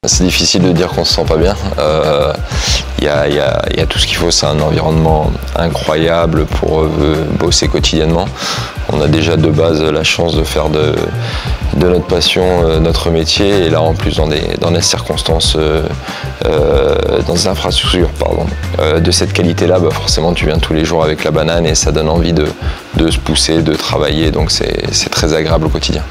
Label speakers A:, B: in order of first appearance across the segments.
A: C'est difficile de dire qu'on se sent pas bien. Il y a tout ce qu'il faut, c'est un environnement incroyable pour bosser quotidiennement. On a déjà de base la chance de faire de notre passion notre métier, et là en plus dans des circonstances, dans des infrastructures de cette qualité-là, forcément tu viens tous les jours avec la banane et ça donne envie de se pousser, de travailler, donc c'est très agréable au quotidien.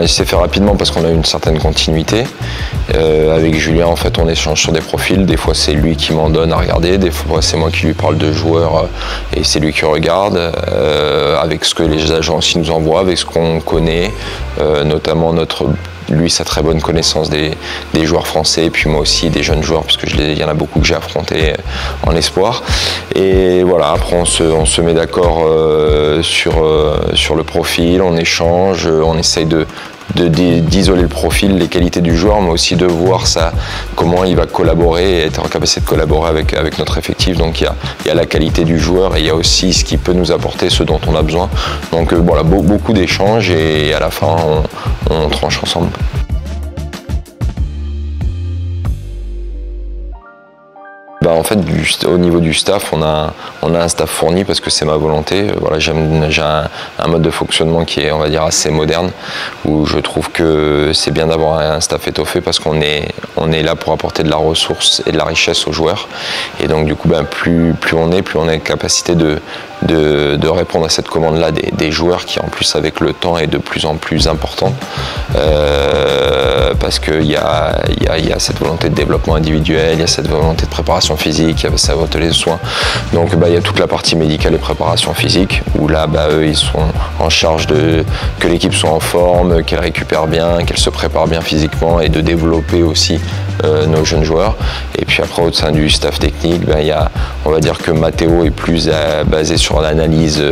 A: Il s'est fait rapidement parce qu'on a une certaine continuité. Avec Julien, en fait, on échange sur des profils. Des fois, c'est lui qui m'en donne à regarder. Des fois, c'est moi qui lui parle de joueurs et c'est lui qui regarde. Avec ce que les agents aussi nous envoient, avec ce qu'on connaît, notamment lui, sa très bonne connaissance des joueurs français, et puis moi aussi des jeunes joueurs, parce il y en a beaucoup que j'ai affrontés en espoir. Et voilà, après on se met d'accord sur le profil, on échange, on essaye d'isoler le profil, les qualités du joueur, mais aussi de voir comment il va collaborer et être en capacité de collaborer avec notre effectif. Donc il y a la qualité du joueur et il y a aussi ce qui peut nous apporter, ce dont on a besoin. Donc voilà, beaucoup d'échanges et à la fin on tranche ensemble. En fait, au niveau du staff, on a un staff fourni parce que c'est ma volonté. Voilà, j'ai un mode de fonctionnement qui est, on va dire, assez moderne, où je trouve que c'est bien d'avoir un staff étoffé parce qu'on est là pour apporter de la ressource et de la richesse aux joueurs. Et donc du coup, plus on a la capacité de répondre à cette commande-là des joueurs qui, en plus, avec le temps, est de plus en plus important. Parce qu'il y a cette volonté de développement individuel, il y a cette volonté de préparation physique, il y a cette volonté des soins. Donc il y a toute la partie médicale et préparation physique, où là, eux, ils sont en charge que l'équipe soit en forme, qu'elle récupère bien, qu'elle se prépare bien physiquement, et de développer aussi nos jeunes joueurs. Et puis après, au sein du staff technique, on va dire que Matteo est plus basé sur l'analyse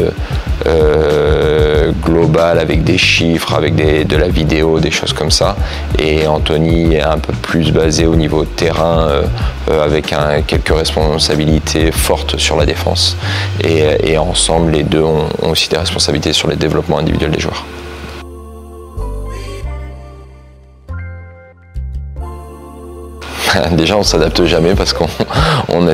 A: globale, avec des chiffres, avec de la vidéo, des choses comme ça. Et Anthony est un peu plus basé au niveau terrain, avec quelques responsabilités fortes sur la défense. Et ensemble, les deux ont aussi des responsabilités sur les développements individuels des joueurs. Déjà, on s'adapte jamais parce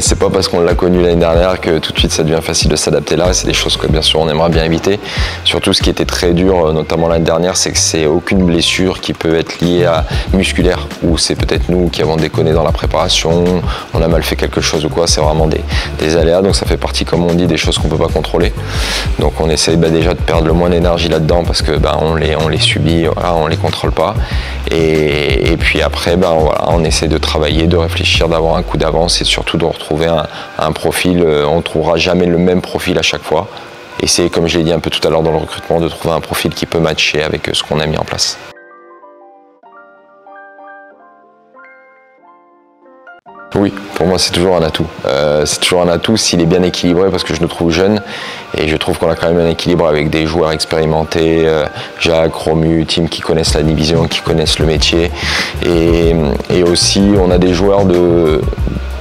A: c'est pas parce qu'on l'a connu l'année dernière que tout de suite ça devient facile de s'adapter là. C'est des choses que bien sûr on aimerait bien éviter. Surtout, ce qui était très dur, notamment l'année dernière, c'est que c'est aucune blessure qui peut être liée à musculaire, ou c'est peut-être nous qui avons déconné dans la préparation, on a mal fait quelque chose ou quoi. C'est vraiment des aléas, donc ça fait partie, comme on dit, des choses qu'on peut pas contrôler. Donc on essaie déjà de perdre le moins d'énergie là-dedans parce que on les subit, voilà, on les contrôle pas. Et puis après, voilà, on essaie de travailler, de réfléchir, d'avoir un coup d'avance et surtout de retrouver un profil. On ne trouvera jamais le même profil à chaque fois. Et c'est, comme je l'ai dit un peu tout à l'heure dans le recrutement, de trouver un profil qui peut matcher avec ce qu'on a mis en place. Oui, pour moi c'est toujours un atout. C'est toujours un atout s'il est bien équilibré, parce que je le trouve jeune et je trouve qu'on a quand même un équilibre avec des joueurs expérimentés, Jacques, Romu, Tim, qui connaissent la division, qui connaissent le métier. Et aussi on a des joueurs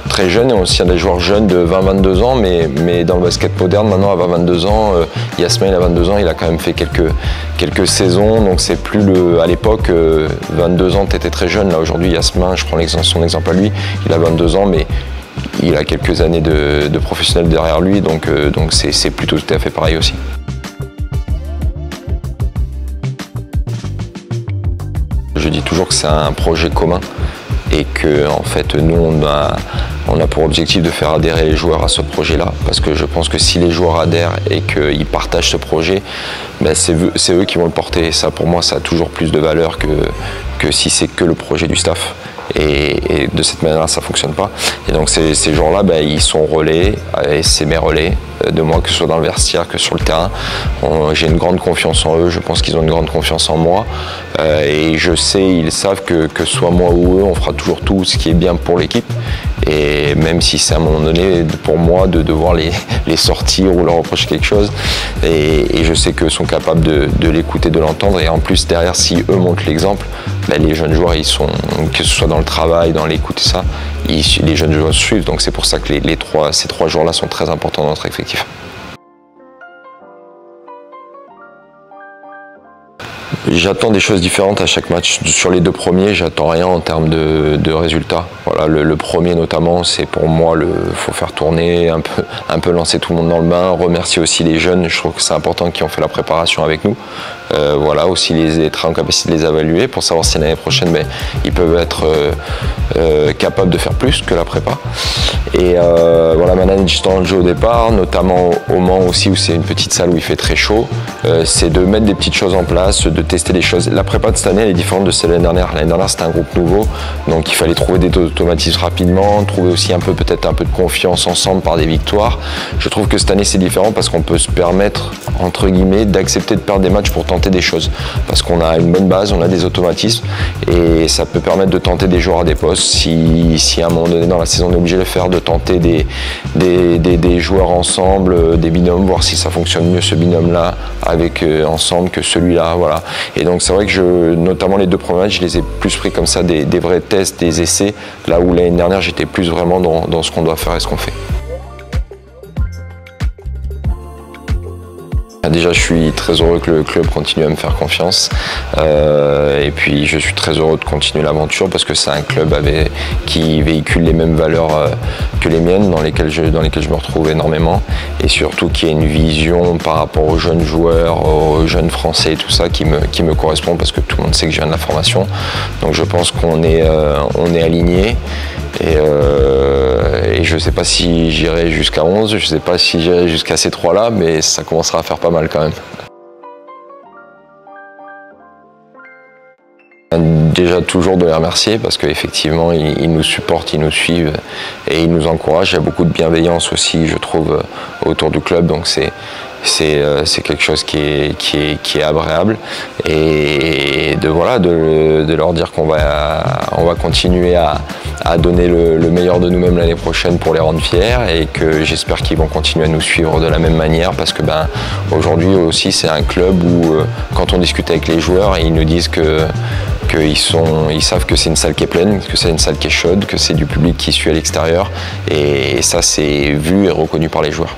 A: très jeunes et aussi des joueurs jeunes de 20-22 ans, mais dans le basket moderne maintenant à 22 ans, Yasmin il a 22 ans, il a quand même fait quelques saisons, donc c'est plus à l'époque 22 ans t'étais très jeune. Là aujourd'hui Yasmin, je prends son exemple à lui, il a 22 ans mais il a quelques années de professionnel derrière lui, donc c'est plutôt tout à fait pareil aussi. Je dis toujours que c'est un projet commun et que en fait nous on a pour objectif de faire adhérer les joueurs à ce projet-là, parce que je pense que si les joueurs adhèrent et qu'ils partagent ce projet, c'est eux qui vont le porter. Et ça, pour moi, ça a toujours plus de valeur que si c'est que le projet du staff. Et de cette manière-là, ça ne fonctionne pas. Et donc ces gens-là, ils sont relais, et c'est mes relais de moi, que ce soit dans le vestiaire que sur le terrain. J'ai une grande confiance en eux, je pense qu'ils ont une grande confiance en moi. Et je sais, ils savent que soit moi ou eux, on fera toujours tout ce qui est bien pour l'équipe. Et même si c'est à un moment donné pour moi de devoir les sortir ou leur reprocher quelque chose, et je sais qu'eux sont capables de l'écouter, de l'entendre, et en plus derrière, si eux montrent l'exemple, ben, les jeunes joueurs, ils sont, que ce soit dans le travail, dans l'écoute et ça, les jeunes joueurs suivent. Donc c'est pour ça que ces trois joueurs-là sont très importants dans notre effectif. J'attends des choses différentes à chaque match. Sur les deux premiers, j'attends rien en termes de résultats. Voilà, le premier notamment, c'est pour moi, faut faire tourner, un peu lancer tout le monde dans le bain, remercier aussi les jeunes. Je trouve que c'est important qui ont fait la préparation avec nous. Voilà, aussi être en capacité de les évaluer pour savoir si l'année prochaine, ben, ils peuvent être capables de faire plus que la prépa. Et voilà, manager dans le jeu au départ, notamment au Mans aussi où c'est une petite salle où il fait très chaud, c'est de mettre des petites choses en place, de tester des choses. La prépa de cette année elle est différente de celle de l'année dernière. L'année dernière c'était un groupe nouveau, donc il fallait trouver des automatismes rapidement, trouver aussi peut-être un peu de confiance ensemble par des victoires. Je trouve que cette année c'est différent parce qu'on peut se permettre entre guillemets d'accepter de perdre des matchs pour tenter des choses, parce qu'on a une bonne base, on a des automatismes et ça peut permettre de tenter des joueurs à des postes. Si à un moment donné dans la saison on est obligé de le faire, de tenter des joueurs ensemble, des binômes, voir si ça fonctionne mieux ce binôme là avec ensemble que celui-là, voilà. Et donc c'est vrai que notamment les deux premiers matchs, je les ai plus pris comme ça, des vrais tests, des essais, là où l'année dernière j'étais plus vraiment dans ce qu'on doit faire et ce qu'on fait. Déjà, je suis très heureux que le club continue à me faire confiance et puis je suis très heureux de continuer l'aventure parce que c'est un club qui véhicule les mêmes valeurs que les miennes, dans lesquelles je me retrouve énormément, et surtout qui a une vision par rapport aux jeunes joueurs, aux jeunes Français et tout ça qui me correspond parce que tout le monde sait que je viens de la formation. Donc je pense qu'on est alignés. Et je ne sais pas si j'irai jusqu'à 11, je ne sais pas si j'irai jusqu'à ces trois-là, mais ça commencera à faire pas mal quand même. Déjà toujours de les remercier parce qu'effectivement ils nous supportent, ils nous suivent et ils nous encouragent. Il y a beaucoup de bienveillance aussi, je trouve, autour du club, donc c'est quelque chose qui est agréable, et de leur dire qu'on va continuer à donner le meilleur de nous-mêmes l'année prochaine pour les rendre fiers, et que j'espère qu'ils vont continuer à nous suivre de la même manière parce que aujourd'hui aussi c'est un club où quand on discute avec les joueurs, ils nous disent qu'ils savent que c'est une salle qui est pleine, que c'est une salle qui est chaude, que c'est du public qui suit à l'extérieur, et ça c'est vu et reconnu par les joueurs.